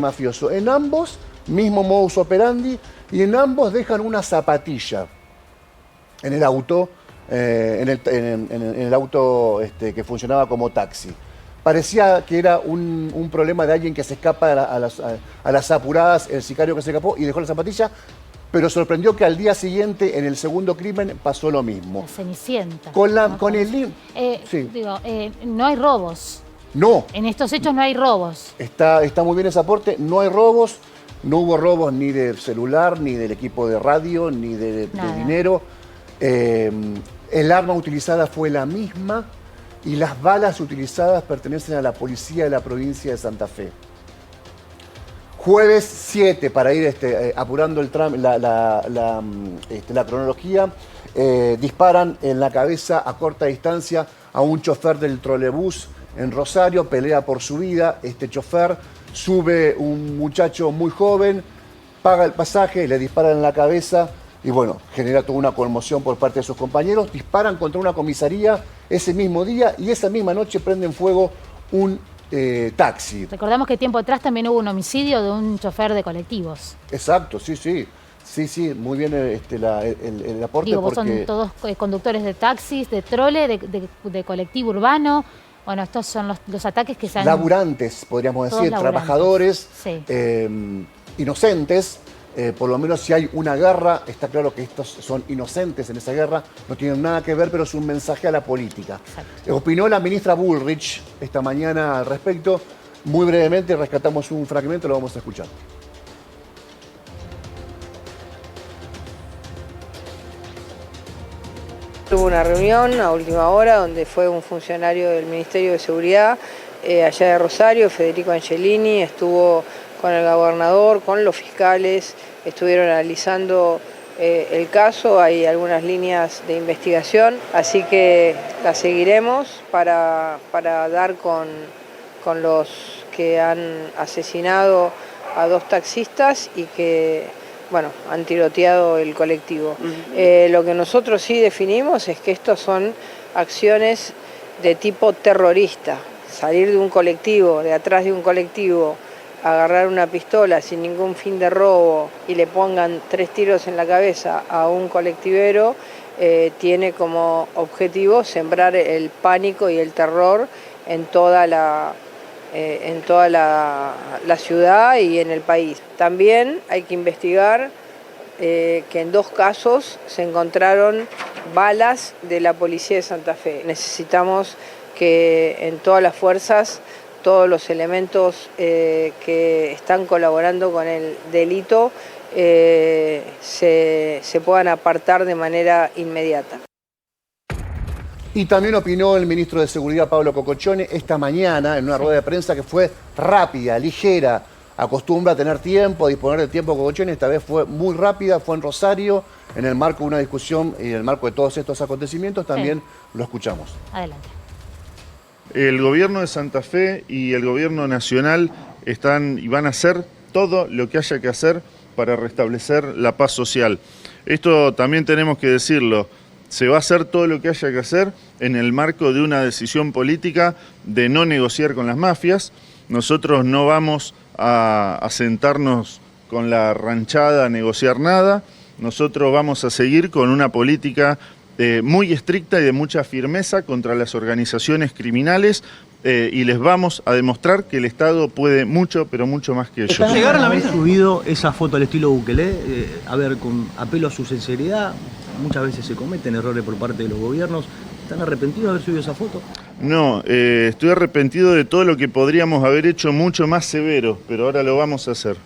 mafioso. En ambos, mismo modus operandi, y en ambos dejan una zapatilla en el auto, en el auto que funcionaba como taxi. Parecía que era un problema de alguien que se escapa a las apuradas, el sicario que se escapó y dejó la zapatilla, pero sorprendió que al día siguiente, en el segundo crimen, pasó lo mismo. La Cenicienta. Con el... Sí. No hay robos. No. En estos hechos no hay robos. Está muy bien ese aporte, no hay robos, no hubo robos ni de celular, ni del equipo de radio, ni de dinero. El arma utilizada fue la misma y las balas utilizadas pertenecen a la policía de la provincia de Santa Fe. Jueves 7, para ir apurando la cronología, disparan en la cabeza a corta distancia a un chofer del trolebús en Rosario, pelea por su vida. Este chofer sube un muchacho muy joven, paga el pasaje, le disparan en la cabeza y bueno, genera toda una conmoción por parte de sus compañeros. Disparan contra una comisaría ese mismo día y esa misma noche prenden fuego un taxi. Recordamos que tiempo atrás también hubo un homicidio de un chofer de colectivos. Exacto, sí, sí. Sí, muy bien el aporte. Digo, porque son todos conductores de taxis, de trole, de colectivo urbano. Bueno, estos son los ataques que se han... Laburantes, podríamos decir, trabajadores, sí. Inocentes. Por lo menos si hay una guerra, está claro que estos son inocentes en esa guerra, no tienen nada que ver, pero es un mensaje a la política. Opinó la ministra Bullrich esta mañana al respecto. Muy brevemente rescatamos un fragmento, lo vamos a escuchar. Hubo una reunión a última hora donde fue un funcionario del Ministerio de Seguridad allá de Rosario, Federico Angelini, estuvo con el gobernador, con los fiscales, estuvieron analizando el caso, hay algunas líneas de investigación, así que la seguiremos para dar con los que han asesinado a 2 taxistas y que, bueno, han tiroteado el colectivo. Lo que nosotros sí definimos es que estos son acciones de tipo terrorista. Salir de un colectivo, de atrás de un colectivo, agarrar una pistola sin ningún fin de robo y le pongan 3 tiros en la cabeza a un colectivero, tiene como objetivo sembrar el pánico y el terror en toda la ciudad y en el país. También hay que investigar que en 2 casos se encontraron balas de la policía de Santa Fe. Necesitamos que en todas las fuerzas, todos los elementos que están colaborando con el delito se puedan apartar de manera inmediata. Y también opinó el ministro de Seguridad, Pablo Cocochone, esta mañana en una rueda de prensa que fue rápida, ligera. Acostumbra a tener tiempo, a disponer de tiempo Cocochone. Esta vez fue muy rápida, fue en Rosario, en el marco de una discusión y en el marco de todos estos acontecimientos. También lo escuchamos. Adelante. El gobierno de Santa Fe y el gobierno nacional están y van a hacer todo lo que haya que hacer para restablecer la paz social. Esto también tenemos que decirlo. Se va a hacer todo lo que haya que hacer en el marco de una decisión política de no negociar con las mafias. Nosotros no vamos a sentarnos con la ranchada a negociar nada. Nosotros vamos a seguir con una política muy estricta y de mucha firmeza contra las organizaciones criminales y les vamos a demostrar que el Estado puede mucho, pero mucho más que ellos. ¿Llegaron a haber subido esa foto al estilo Bukele? A ver, con apelo a su sinceridad, muchas veces se cometen errores por parte de los gobiernos. ¿Están arrepentidos de haber subido esa foto? No, estoy arrepentido de todo lo que podríamos haber hecho mucho más severo, pero ahora lo vamos a hacer.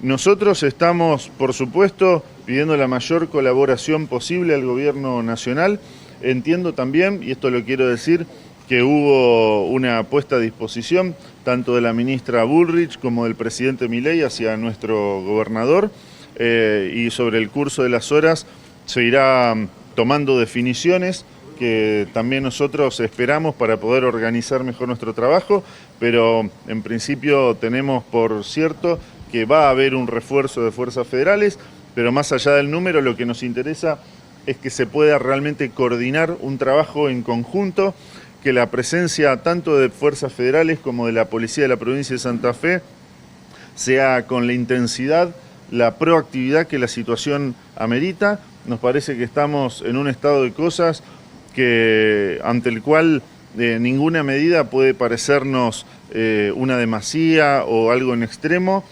Nosotros estamos, por supuesto, pidiendo la mayor colaboración posible al gobierno nacional. Entiendo también, y esto lo quiero decir, que hubo una puesta a disposición tanto de la ministra Bullrich como del presidente Milei hacia nuestro gobernador y sobre el curso de las horas se irá tomando definiciones que también nosotros esperamos para poder organizar mejor nuestro trabajo, pero en principio tenemos por cierto que va a haber un refuerzo de fuerzas federales, pero más allá del número lo que nos interesa es que se pueda realmente coordinar un trabajo en conjunto, que la presencia tanto de fuerzas federales como de la Policía de la Provincia de Santa Fe sea con la intensidad, la proactividad que la situación amerita. Nos parece que estamos en un estado de cosas ante el cual ninguna medida puede parecernos una demasía o algo en extremo.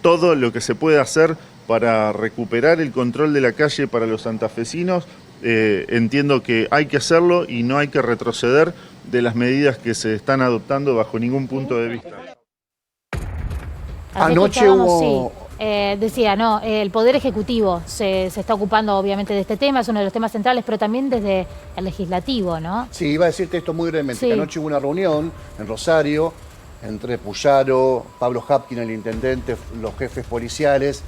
Todo lo que se puede hacer para recuperar el control de la calle para los santafesinos, entiendo que hay que hacerlo y no hay que retroceder de las medidas que se están adoptando bajo ningún punto de vista. Anoche hubo... decía, no, el Poder Ejecutivo se está ocupando obviamente de este tema, es uno de los temas centrales, pero también desde el Legislativo, ¿no? Sí, iba a decirte esto muy brevemente, sí. que anoche hubo una reunión en Rosario entre Puyaro, Pablo Hapkin, el intendente, los jefes policiales,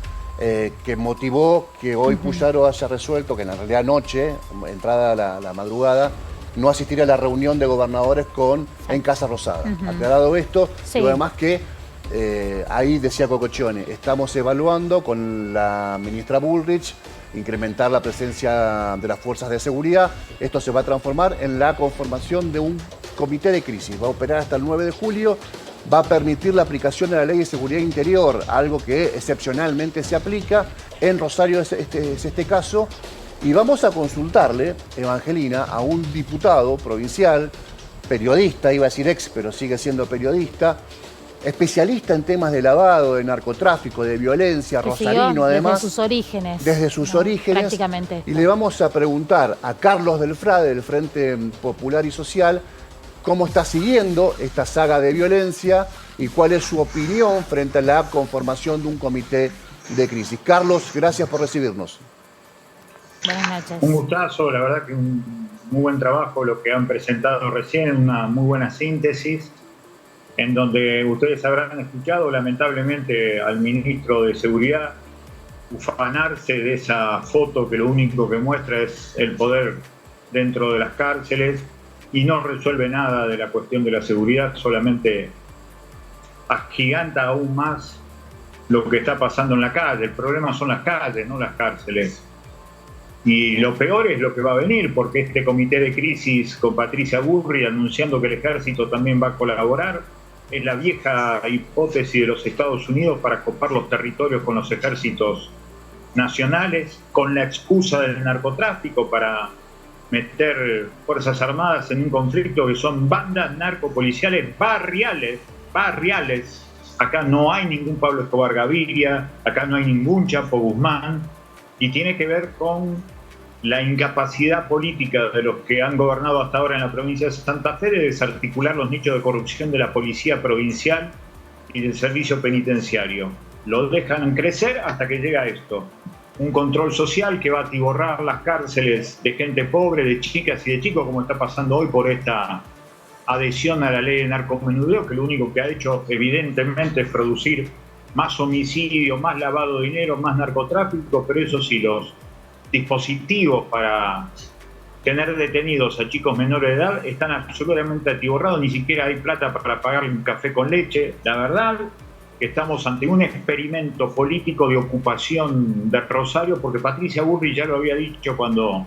que motivó que hoy Puyaro haya resuelto que en realidad anoche, entrada la madrugada, no asistir a la reunión de gobernadores en Casa Rosada. Aclarado esto, sí. Y además que ahí decía Cococcione, estamos evaluando con la ministra Bullrich incrementar la presencia de las fuerzas de seguridad. Esto se va a transformar en la conformación de un comité de crisis. Va a operar hasta el 9 de julio. Va a permitir la aplicación de la Ley de Seguridad Interior, algo que excepcionalmente se aplica. En Rosario es este caso. Y vamos a consultarle, Evangelina, a un diputado provincial, periodista, iba a decir ex, pero sigue siendo periodista, especialista en temas de lavado, de narcotráfico, de violencia, rosarino además. Desde sus orígenes. Desde sus orígenes. Prácticamente. Y le vamos a preguntar a Carlos del Frade, del Frente Popular y Social, cómo está siguiendo esta saga de violencia y cuál es su opinión frente a la conformación de un comité de crisis. Carlos, gracias por recibirnos. Buenas noches. Un gustazo, la verdad que un muy buen trabajo lo que han presentado recién, una muy buena síntesis, en donde ustedes habrán escuchado lamentablemente al ministro de Seguridad ufanarse de esa foto que lo único que muestra es el poder dentro de las cárceles y no resuelve nada de la cuestión de la seguridad, solamente agiganta aún más lo que está pasando en la calle. El problema son las calles, no las cárceles. Y lo peor es lo que va a venir, porque este comité de crisis con Patricia Bullrich anunciando que el ejército también va a colaborar, es la vieja hipótesis de los Estados Unidos para copar los territorios con los ejércitos nacionales, con la excusa del narcotráfico para meter fuerzas armadas en un conflicto que son bandas narcopoliciales barriales. Acá no hay ningún Pablo Escobar Gaviria, acá no hay ningún Chapo Guzmán, y tiene que ver con la incapacidad política de los que han gobernado hasta ahora en la provincia de Santa Fe de desarticular los nichos de corrupción de la policía provincial y del servicio penitenciario. Lo dejan crecer hasta que llega esto. Un control social que va a atiborrar las cárceles de gente pobre, de chicas y de chicos, como está pasando hoy por esta adhesión a la ley de narcomenudeo, que lo único que ha hecho evidentemente es producir más homicidio, más lavado de dinero, más narcotráfico, pero eso sí, los dispositivos para tener detenidos a chicos menores de edad están absolutamente atiborrados, ni siquiera hay plata para pagarle un café con leche. La verdad que estamos ante un experimento político de ocupación de Rosario, porque Patricia Bullrich ya lo había dicho cuando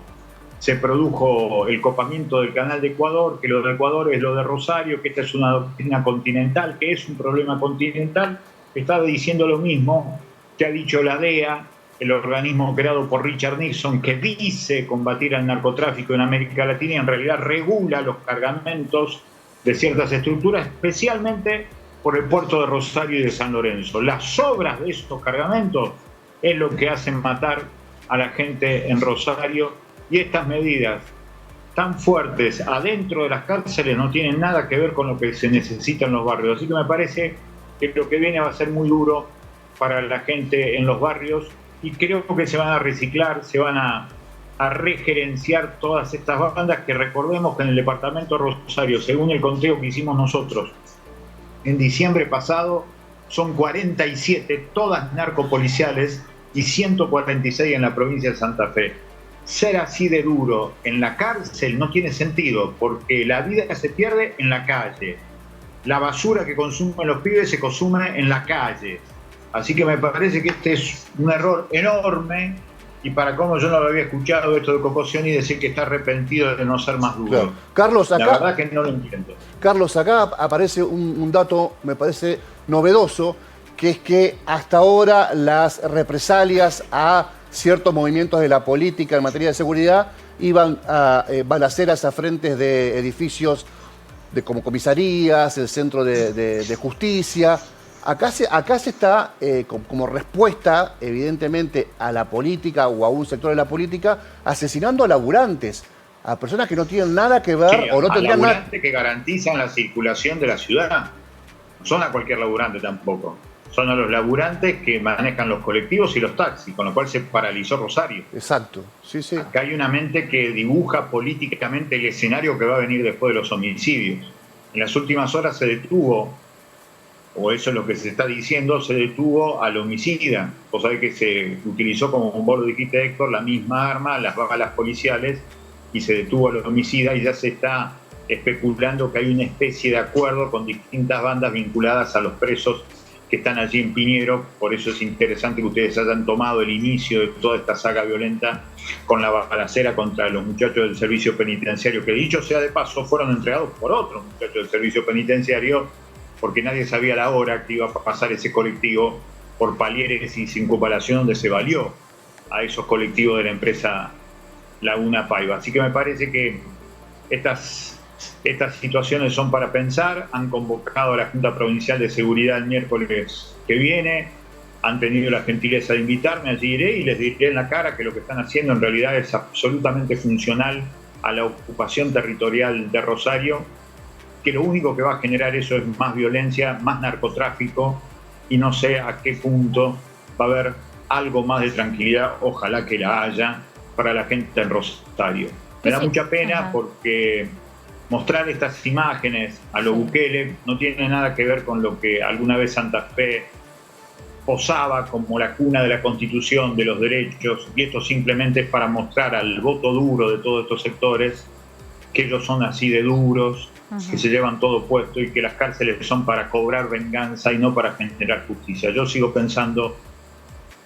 se produjo el copamiento del Canal de Ecuador, que lo de Ecuador es lo de Rosario, que esta es una doctrina continental, que es un problema continental. Está diciendo lo mismo que ha dicho la DEA, el organismo creado por Richard Nixon, que dice combatir al narcotráfico en América Latina y en realidad regula los cargamentos de ciertas estructuras, especialmente por el puerto de Rosario y de San Lorenzo. Las sobras de estos cargamentos es lo que hacen matar a la gente en Rosario, y estas medidas tan fuertes adentro de las cárceles no tienen nada que ver con lo que se necesita en los barrios. Así que me parece que lo que viene va a ser muy duro para la gente en los barrios, y creo que se van a reciclar, se van a regerenciar todas estas bandas que, recordemos que en el departamento de Rosario, según el conteo que hicimos nosotros en diciembre pasado, son 47, todas narcopoliciales, y 146 en la provincia de Santa Fe. Ser así de duro en la cárcel no tiene sentido, porque la vida se pierde en la calle. La basura que consumen los pibes se consume en la calle. Así que me parece que este es un error enorme, y para cómo yo no lo había escuchado esto de Cococcione y decir que está arrepentido de no ser más duro. Claro. Carlos, acá, la verdad que no lo entiendo. Carlos, acá aparece un dato, me parece novedoso, que es que hasta ahora las represalias a ciertos movimientos de la política en materia de seguridad iban a balaceras a frentes de edificios como comisarías, el centro de justicia. Acá se está, como respuesta, evidentemente, a la política o a un sector de la política, asesinando a laburantes, a personas que no tienen nada que ver o no tendrían nada. Laburantes que garantizan la circulación de la ciudad. No son a cualquier laburante tampoco. Son a los laburantes que manejan los colectivos y los taxis, con lo cual se paralizó Rosario. Exacto, sí, sí. Acá hay una mente que dibuja políticamente el escenario que va a venir después de los homicidios. En las últimas horas se detuvo, o eso es lo que se está diciendo, se detuvo al homicida. Vos sabés que se utilizó, como vos lo dijiste, Héctor, la misma arma, las balas policiales, y se detuvo al homicida, y ya se está especulando que hay una especie de acuerdo con distintas bandas vinculadas a los presos que están allí en Piñero. Por eso es interesante que ustedes hayan tomado el inicio de toda esta saga violenta con la balacera contra los muchachos del servicio penitenciario, que dicho sea de paso, fueron entregados por otros muchachos del servicio penitenciario, porque nadie sabía la hora que iba a pasar ese colectivo por Palieres y Circunvalación, donde se valió a esos colectivos de la empresa Laguna Paiva. Así que me parece que estas situaciones son para pensar. Han convocado a la Junta Provincial de Seguridad el miércoles que viene, han tenido la gentileza de invitarme, allí iré y les diré en la cara que lo que están haciendo en realidad es absolutamente funcional a la ocupación territorial de Rosario, que lo único que va a generar eso es más violencia, más narcotráfico, y no sé a qué punto va a haber algo más de tranquilidad, ojalá que la haya, para la gente en Rosario. Me da mucha pena porque mostrar estas imágenes a lo Bukele no tiene nada que ver con lo que alguna vez Santa Fe posaba como la cuna de la Constitución, de los derechos, y esto simplemente es para mostrar al voto duro de todos estos sectores que ellos son así de duros, que se llevan todo puesto y que las cárceles son para cobrar venganza y no para generar justicia. Yo sigo pensando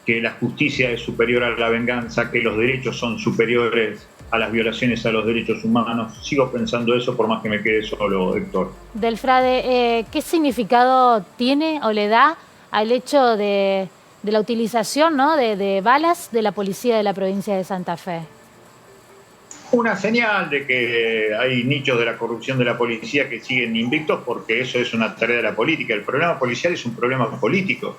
que la justicia es superior a la venganza, que los derechos son superiores a las violaciones a los derechos humanos. Sigo pensando eso por más que me quede solo, Héctor. Delfrade, ¿qué significado tiene o le da al hecho de la utilización, ¿no?, de balas de la policía de la provincia de Santa Fe? Una señal de que hay nichos de la corrupción de la policía que siguen invictos, porque eso es una tarea de la política. El problema policial es un problema político.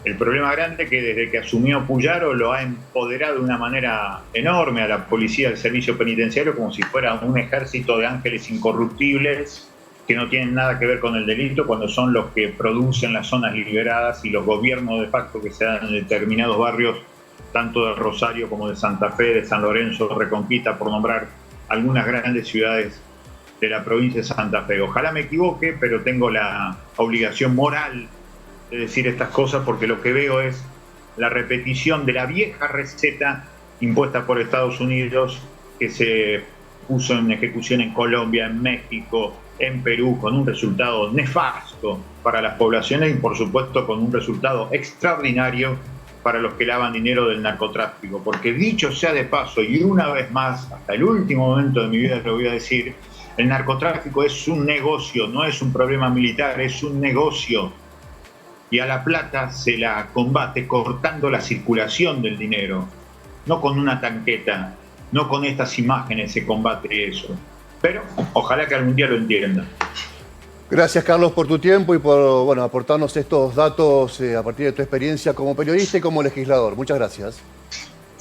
El problema grande es que desde que asumió Puyaro lo ha empoderado de una manera enorme a la policía del servicio penitenciario, como si fuera un ejército de ángeles incorruptibles que no tienen nada que ver con el delito, cuando son los que producen las zonas liberadas y los gobiernos de facto que se dan en determinados barrios, tanto de Rosario como de Santa Fe, de San Lorenzo, Reconquista, por nombrar algunas grandes ciudades de la provincia de Santa Fe. Ojalá me equivoque, pero tengo la obligación moral de decir estas cosas, porque lo que veo es la repetición de la vieja receta impuesta por Estados Unidos, que se puso en ejecución en Colombia, en México, en Perú, con un resultado nefasto para las poblaciones y por supuesto con un resultado extraordinario para los que lavan dinero del narcotráfico. Porque dicho sea de paso, y una vez más, hasta el último momento de mi vida lo voy a decir, el narcotráfico es un negocio, no es un problema militar, es un negocio. Y a la plata se la combate cortando la circulación del dinero, no con una tanqueta, no con estas imágenes se combate eso. Pero ojalá que algún día lo entiendan. Gracias, Carlos, por tu tiempo y por aportarnos estos datos a partir de tu experiencia como periodista y como legislador. Muchas gracias.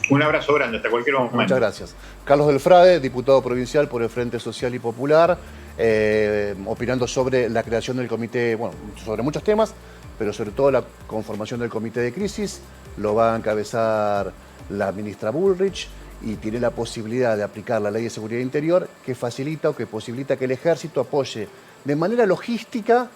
Un abrazo grande, hasta cualquier momento. Muchas gracias. Carlos Delfrade, diputado provincial por el Frente Social y Popular, opinando sobre la creación del comité, sobre muchos temas, pero sobre todo la conformación del comité de crisis. Lo va a encabezar la ministra Bullrich y tiene la posibilidad de aplicar la Ley de Seguridad Interior que facilita o que posibilita que el Ejército apoye de manera logística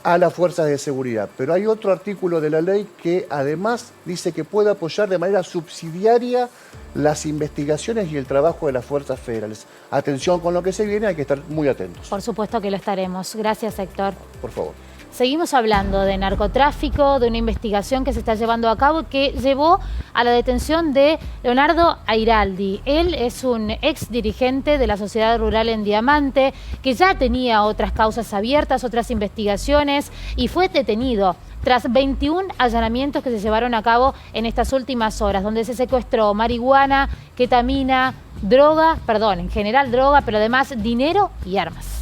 a las fuerzas de seguridad. Pero hay otro artículo de la ley que además dice que puede apoyar de manera subsidiaria las investigaciones y el trabajo de las fuerzas federales. Atención con lo que se viene, hay que estar muy atentos. Por supuesto que lo estaremos. Gracias, Héctor. Por favor. Seguimos hablando de narcotráfico, de una investigación que se está llevando a cabo que llevó a la detención de Leonardo Airaldi. Él es un ex dirigente de la Sociedad Rural en Diamante, que ya tenía otras causas abiertas, otras investigaciones, y fue detenido tras 21 allanamientos que se llevaron a cabo en estas últimas horas, donde se secuestró marihuana, ketamina, droga, perdón, en general droga, pero además dinero y armas.